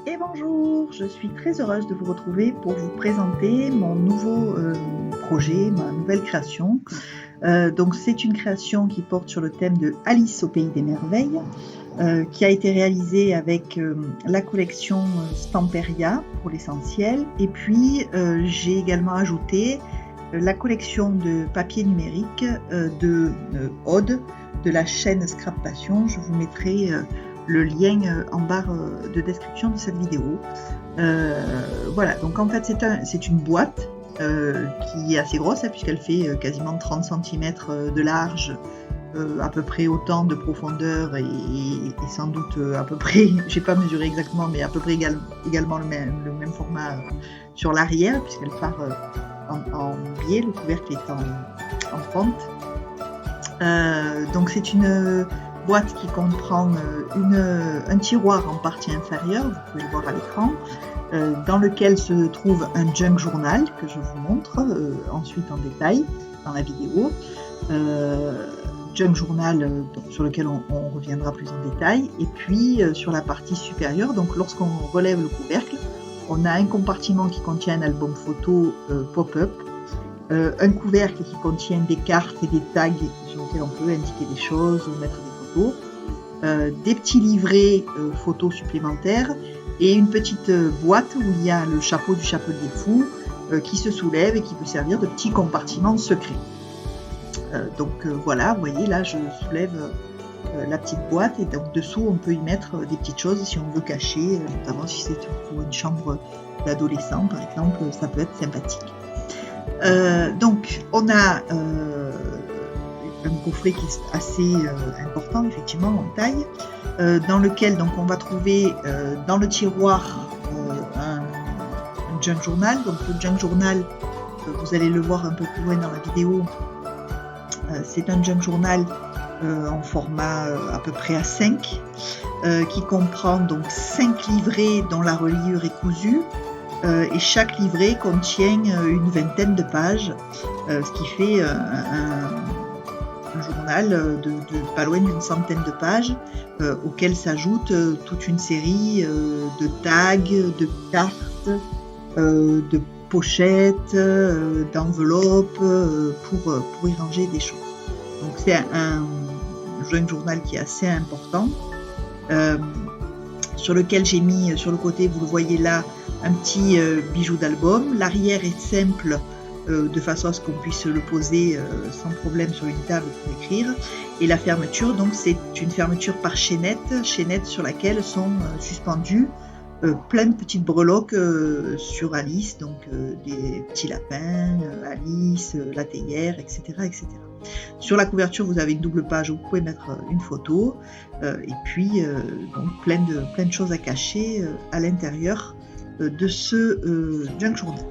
Et bonjour, je suis très heureuse de vous retrouver pour vous présenter mon nouveau projet, ma nouvelle création. Donc c'est une création qui porte sur le thème de Alice au pays des merveilles, qui a été réalisée avec la collection Stamperia pour l'essentiel. Et puis j'ai également ajouté la collection de papier numérique de Aude de la chaîne Scrap Passion. Je vous mettrai le lien en barre de description de cette vidéo. Voilà, donc en fait c'est une boîte qui est assez grosse hein, puisqu'elle fait quasiment 30 cm de large, à peu près autant de profondeur et sans doute à peu près, j'ai pas mesuré exactement, mais à peu près également le même format sur l'arrière puisqu'elle part en biais, le couvercle est en pente. Donc c'est une boîte qui comprend un tiroir en partie inférieure, vous pouvez le voir à l'écran, dans lequel se trouve un junk journal que je vous montre ensuite en détail dans la vidéo. Junk journal sur lequel on reviendra plus en détail. Et puis sur la partie supérieure, donc lorsqu'on relève le couvercle, on a un compartiment qui contient un album photo pop-up, un couvercle qui contient des cartes et des tags sur lesquels on peut indiquer des choses ou mettre des photos, des petits livrets photos supplémentaires et une petite boîte où il y a le chapeau du chapelier fou qui se soulève et qui peut servir de petit compartiment secret. Donc voilà, vous voyez là je soulève la petite boîte et donc dessous on peut y mettre des petites choses si on veut cacher, notamment si c'est pour une chambre d'adolescent par exemple, ça peut être sympathique. Donc on a un coffret qui est assez important effectivement en taille, dans lequel donc on va trouver dans le tiroir un junk journal. Donc le junk journal, vous allez le voir un peu plus loin dans la vidéo, c'est un junk journal en format à peu près A5 qui comprend donc 5 livrets dont la reliure est cousue. Et chaque livret contient une vingtaine de pages, ce qui fait un journal de pas loin d'une centaine de pages, auquel s'ajoute toute une série de tags, de cartes, de pochettes, d'enveloppes pour y ranger des choses. Donc c'est un junk journal qui est assez important, sur lequel j'ai mis sur le côté, vous le voyez là, un petit bijou d'album. L'arrière est simple de façon à ce qu'on puisse le poser sans problème sur une table pour écrire. Et la fermeture, donc c'est une fermeture par chaînette sur laquelle sont suspendues plein de petites breloques sur Alice, donc des petits lapins, Alice, la théière, etc., etc. Sur la couverture, vous avez une double page où vous pouvez mettre une photo et puis donc plein de choses à cacher à l'intérieur de ce junk journal.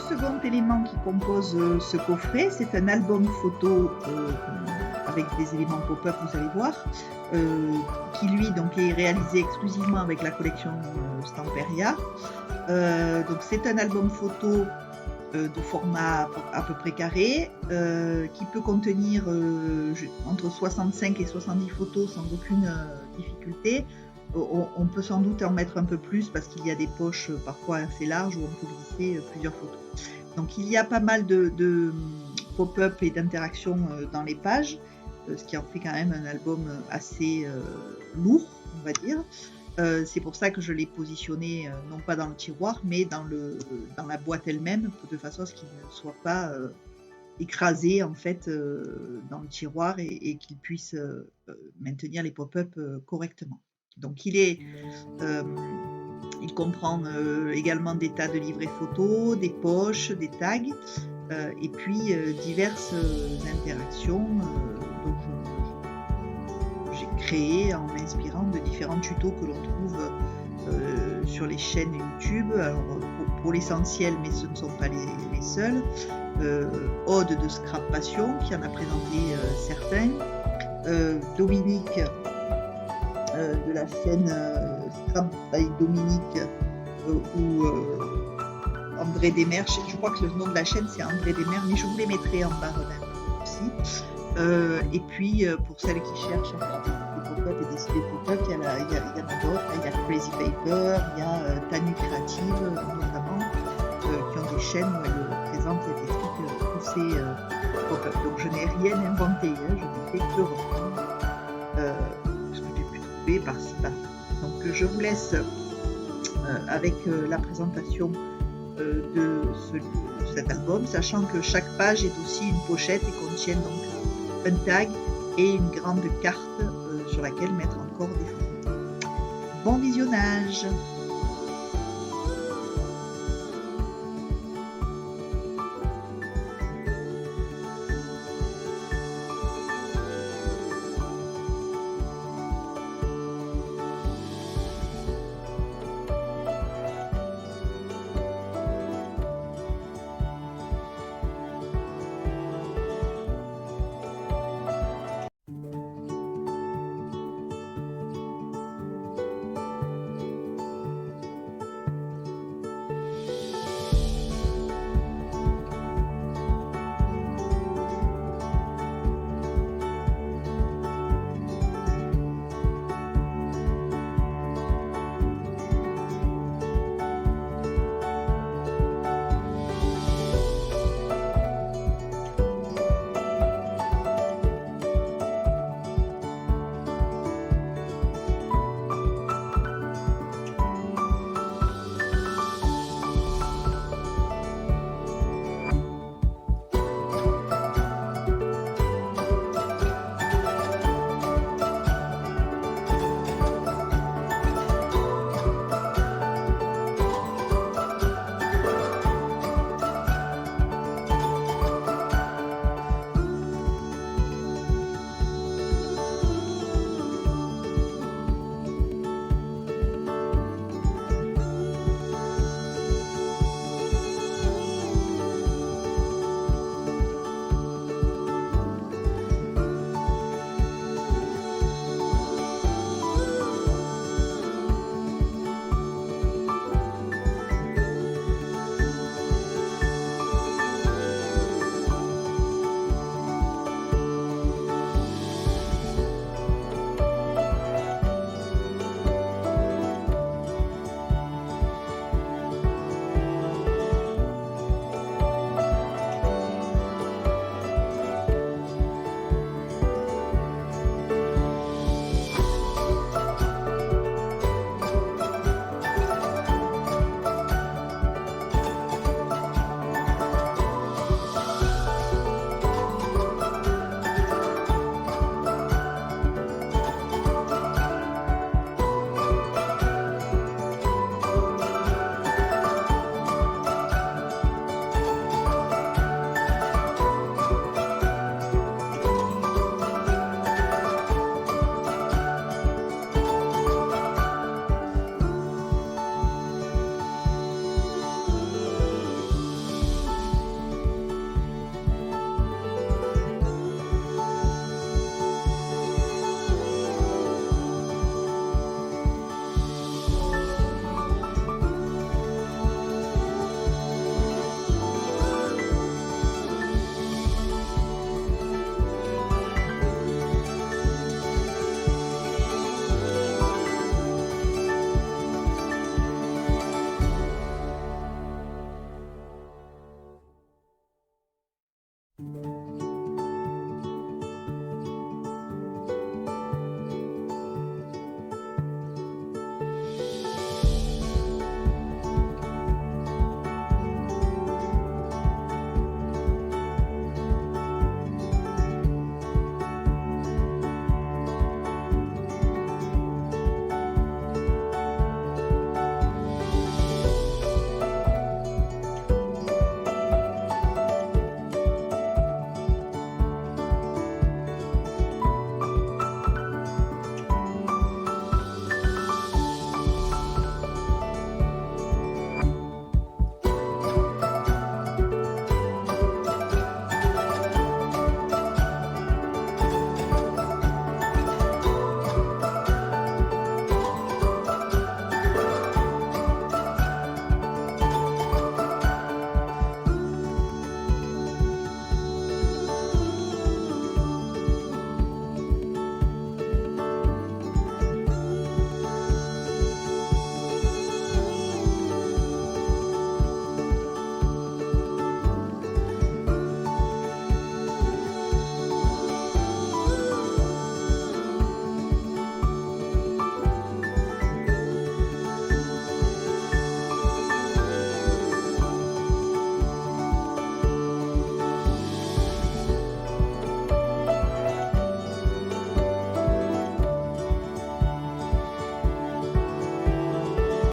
second élément qui compose ce coffret, c'est un album photo avec des éléments pop-up, vous allez voir, qui lui donc est réalisé exclusivement avec la collection Stamperia. Donc c'est un album photo de format à peu près carré, qui peut contenir entre 65 et 70 photos sans aucune difficulté. On peut sans doute en mettre un peu plus parce qu'il y a des poches parfois assez larges où on peut glisser plusieurs photos. Donc il y a pas mal de pop-up et d'interactions dans les pages, ce qui en fait quand même un album assez lourd, on va dire. C'est pour ça que je l'ai positionné non pas dans le tiroir mais dans la boîte elle-même, de façon à ce qu'il ne soit pas écrasé en fait dans le tiroir et qu'il puisse maintenir les pop-up correctement. Donc il comprend également des tas de livrets photos, des poches, des tags et puis diverses interactions dont j'ai créé en m'inspirant de différents tutos que l'on trouve sur les chaînes YouTube. Alors, pour l'essentiel, mais ce ne sont pas les seuls. Aude de Scrap Passion qui en a présenté certains. Dominique de la chaîne Scrap by Dominique ou André Desmers, je crois que le nom de la chaîne c'est André Desmers, mais je vous les mettrai en barre d'infos aussi. Et puis pour celles qui cherchent à faire des pop-up et des idées pop-up, il y en a d'autres, il y a Crazy Paper, il y a Tanu Créative notamment, qui ont des chaînes où elles présentent et expliquent tous ces pop-up. Donc je n'ai rien inventé, je n'ai fait que reprendre ce que j'ai pu trouver par-ci par-là. Donc je vous laisse avec la présentation de cet album, sachant que chaque page est aussi une pochette et contient donc un tag et une grande carte sur laquelle mettre encore des photos. Bon visionnage!